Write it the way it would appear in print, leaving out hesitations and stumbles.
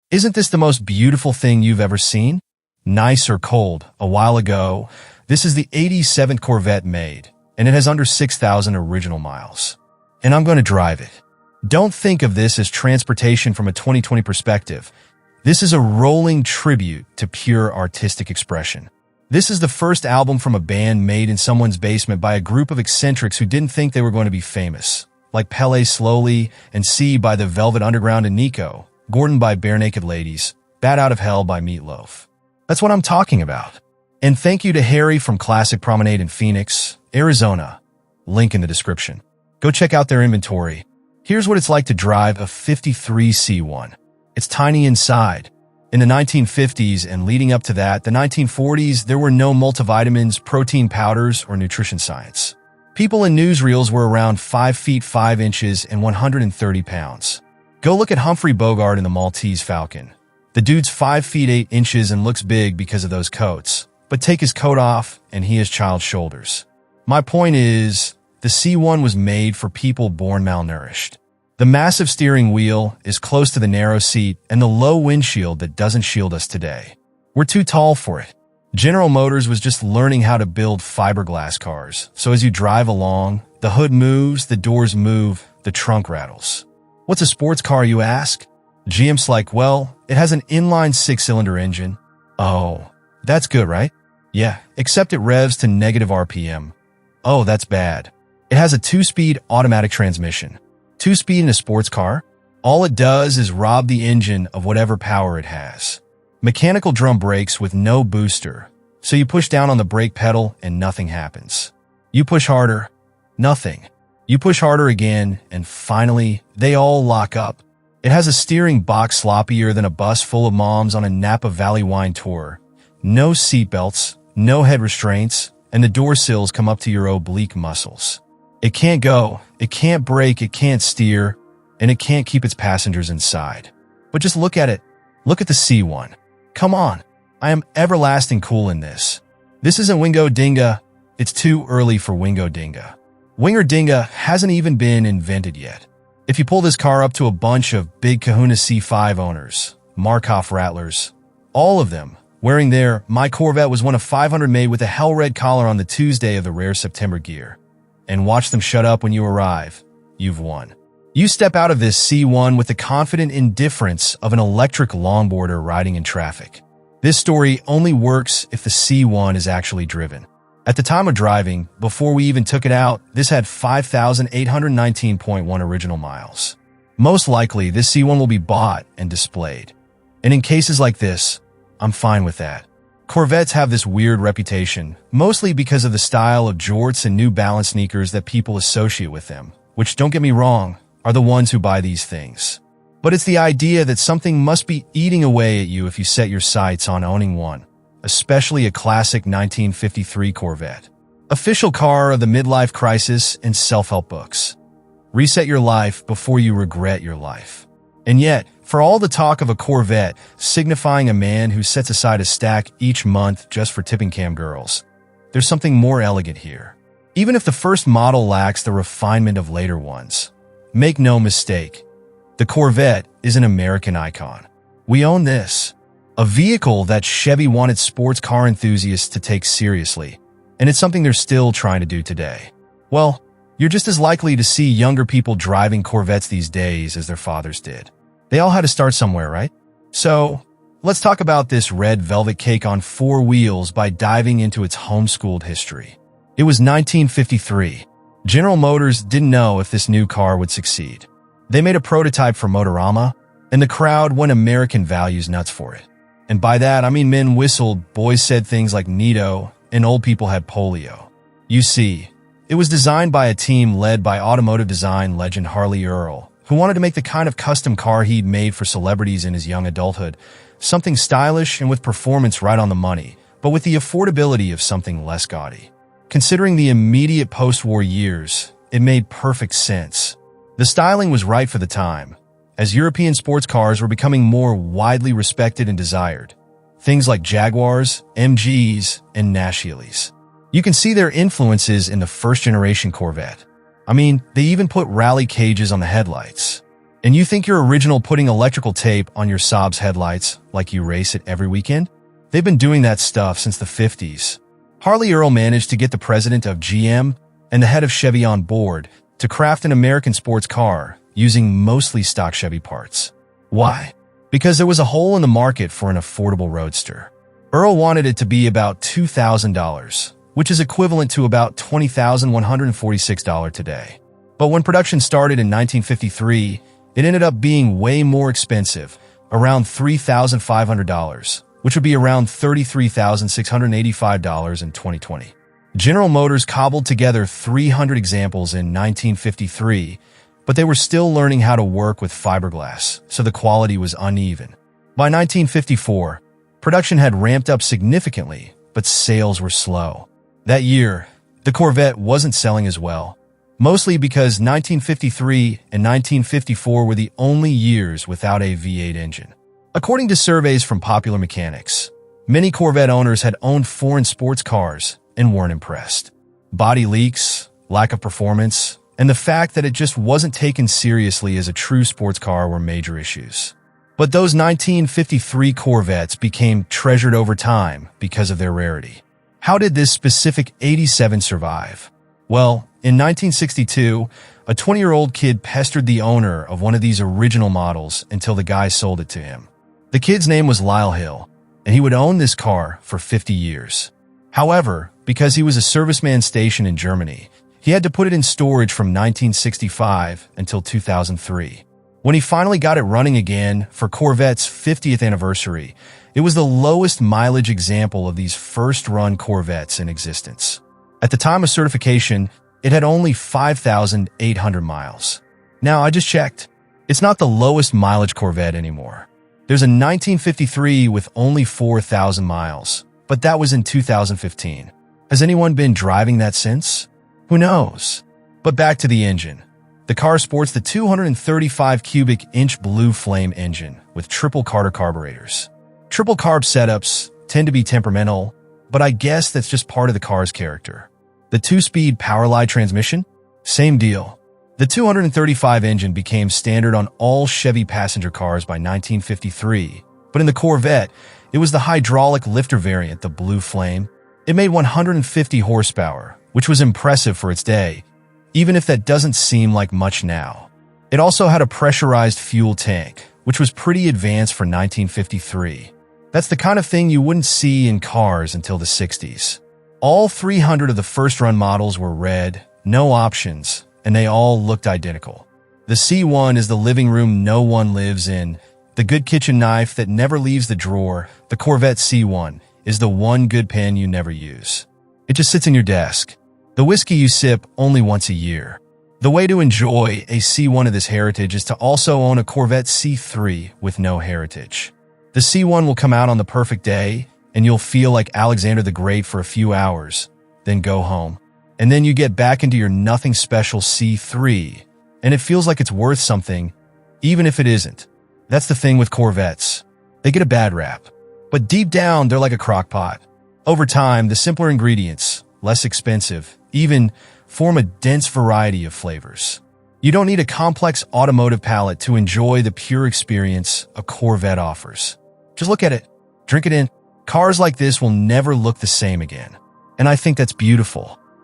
Isn't this the most beautiful thing you've ever seen? Nice or cold, a while ago, this is the 87th Corvette made, and it has under 6,000 original miles. And I'm going to drive it. Don't think of this as transportation from a 2020 perspective. This is a rolling tribute to pure artistic expression. This is the first album from a band made in someone's basement by a group of eccentrics who didn't think they were going to be famous, like Pele Slowly and C by the Velvet Underground and Nico, Gordon by Bare Naked Ladies, Bat Out of Hell by Meatloaf. That's what I'm talking about. And thank you to Harry from Classic Promenade in Phoenix, Arizona. Link in the description. Go check out their inventory. Here's what it's like to drive a 53 C1. It's tiny inside. In the 1950s and leading up to that, the 1940s, there were no multivitamins, protein powders, or nutrition science. People in newsreels were around 5 feet 5 inches and 130 pounds. Go look at Humphrey Bogart in the Maltese Falcon. The dude's 5 feet 8 inches and looks big because of those coats. But take his coat off and he has child's shoulders. My point is, the C1 was made for people born malnourished. The massive steering wheel is close to the narrow seat and the low windshield that doesn't shield us today. We're too tall for it. General Motors was just learning how to build fiberglass cars, so as you drive along, the hood moves, the doors move, the trunk rattles. What's a sports car, you ask? GM's like, well, it has an inline 6-cylinder engine. Oh, that's good, right? Yeah, except it revs to negative RPM. Oh, that's bad. It has a 2-speed automatic transmission. 2-speed in a sports car? All it does is rob the engine of whatever power it has. Mechanical drum brakes with no booster, so you push down on the brake pedal and nothing happens. You push harder, nothing. You push harder again, and finally, they all lock up. It has a steering box sloppier than a bus full of moms on a Napa Valley wine tour. No seatbelts, no head restraints, and the door sills come up to your oblique muscles. It can't go, it can't brake, it can't steer, and it can't keep its passengers inside. But just look at it. Look at the C1. Come on, I am everlasting cool in this. This isn't Wingo Dinga. It's too early for Wingo Dinga. Winger Dinga hasn't even been invented yet. If you pull this car up to a bunch of big Kahuna C5 owners, Markov rattlers, all of them, wearing their "My Corvette was one of 500 made with a hell red collar on the Tuesday of the rare September gear," and watch them shut up when you arrive, you've won. You step out of this C1 with the confident indifference of an electric longboarder riding in traffic. This story only works if the C1 is actually driven. At the time of driving, before we even took it out, this had 5,819.1 original miles. Most likely, this C1 will be bought and displayed. And in cases like this, I'm fine with that. Corvettes have this weird reputation, mostly because of the style of jorts and New Balance sneakers that people associate with them, which, don't get me wrong, are the ones who buy these things. But it's the idea that something must be eating away at you if you set your sights on owning one, especially a classic 1953 Corvette. Official car of the midlife crisis and self-help books. Reset your life before you regret your life. And yet, for all the talk of a Corvette signifying a man who sets aside a stack each month just for tipping cam girls, there's something more elegant here. Even if the first model lacks the refinement of later ones, make no mistake, the Corvette is an American icon. We own this. A vehicle that Chevy wanted sports car enthusiasts to take seriously, and it's something they're still trying to do today. Well, you're just as likely to see younger people driving Corvettes these days as their fathers did. They all had to start somewhere, right? So, let's talk about this red velvet cake on 4 wheels by diving into its homeschooled history. It was 1953. General Motors didn't know if this new car would succeed. They made a prototype for Motorama, and the crowd went American values nuts for it. And by that, I mean men whistled, boys said things like Nito, and old people had polio. You see, it was designed by a team led by automotive design legend Harley Earl, who wanted to make the kind of custom car he'd made for celebrities in his young adulthood, something stylish and with performance right on the money, but with the affordability of something less gaudy. Considering the immediate post-war years, it made perfect sense. The styling was right for the time, as European sports cars were becoming more widely respected and desired. Things like Jaguars, MGs, and Nashville's. You can see their influences in the first-generation Corvette. I mean, they even put rally cages on the headlights. And you think you're original putting electrical tape on your Saab's headlights like you race it every weekend? They've been doing that stuff since the 50s. Harley Earl managed to get the president of GM and the head of Chevy on board to craft an American sports car using mostly stock Chevy parts. Why? Because there was a hole in the market for an affordable roadster. Earl wanted it to be about $2,000, which is equivalent to about $20,146 today. But when production started in 1953, it ended up being way more expensive, around $3,500, which would be around $33,685 in 2020. General Motors cobbled together 300 examples in 1953, but they were still learning how to work with fiberglass, so the quality was uneven. By 1954, production had ramped up significantly, but sales were slow. That year, the Corvette wasn't selling as well, mostly because 1953 and 1954 were the only years without a V8 engine. According to surveys from Popular Mechanics, many Corvette owners had owned foreign sports cars and weren't impressed. Body leaks, lack of performance, and the fact that it just wasn't taken seriously as a true sports car were major issues. But those 1953 Corvettes became treasured over time because of their rarity. How did this specific 87 survive? Well, in 1962, a 20-year-old kid pestered the owner of one of these original models until the guy sold it to him. The kid's name was Lyle Hill, and he would own this car for 50 years. However, because he was a serviceman stationed in Germany, he had to put it in storage from 1965 until 2003. When he finally got it running again for Corvette's 50th anniversary, it was the lowest mileage example of these first-run Corvettes in existence. At the time of certification, it had only 5,800 miles. Now, I just checked. It's not the lowest mileage Corvette anymore. There's a 1953 with only 4,000 miles, but that was in 2015. Has anyone been driving that since? Who knows? But back to the engine. The car sports the 235 cubic inch Blue Flame engine with triple Carter carburetors. Triple carb setups tend to be temperamental, but I guess that's just part of the car's character. The 2-speed Powerline transmission? Same deal. The 235 engine became standard on all Chevy passenger cars by 1953, but in the Corvette, it was the hydraulic lifter variant, the Blue Flame. It made 150 horsepower, which was impressive for its day, even if that doesn't seem like much now. It also had a pressurized fuel tank, which was pretty advanced for 1953. That's the kind of thing you wouldn't see in cars until the 60s. All 300 of the first-run models were red, no options, and they all looked identical. The C1 is the living room no one lives in, the good kitchen knife that never leaves the drawer. The Corvette C1 is the one good pen you never use. It just sits in your desk. The whiskey you sip only once a year. The way to enjoy a C1 of this heritage is to also own a Corvette C3 with no heritage. The C1 will come out on the perfect day, and you'll feel like Alexander the Great for a few hours, then go home. And then you get back into your nothing special C3, and it feels like it's worth something, even if it isn't. That's the thing with Corvettes. They get a bad rap, but deep down, they're like a crock pot. Over time, the simpler ingredients, less expensive, even form a dense variety of flavors. You don't need a complex automotive palate to enjoy the pure experience a Corvette offers. Just look at it, drink it in. Cars like this will never look the same again. And I think that's beautiful.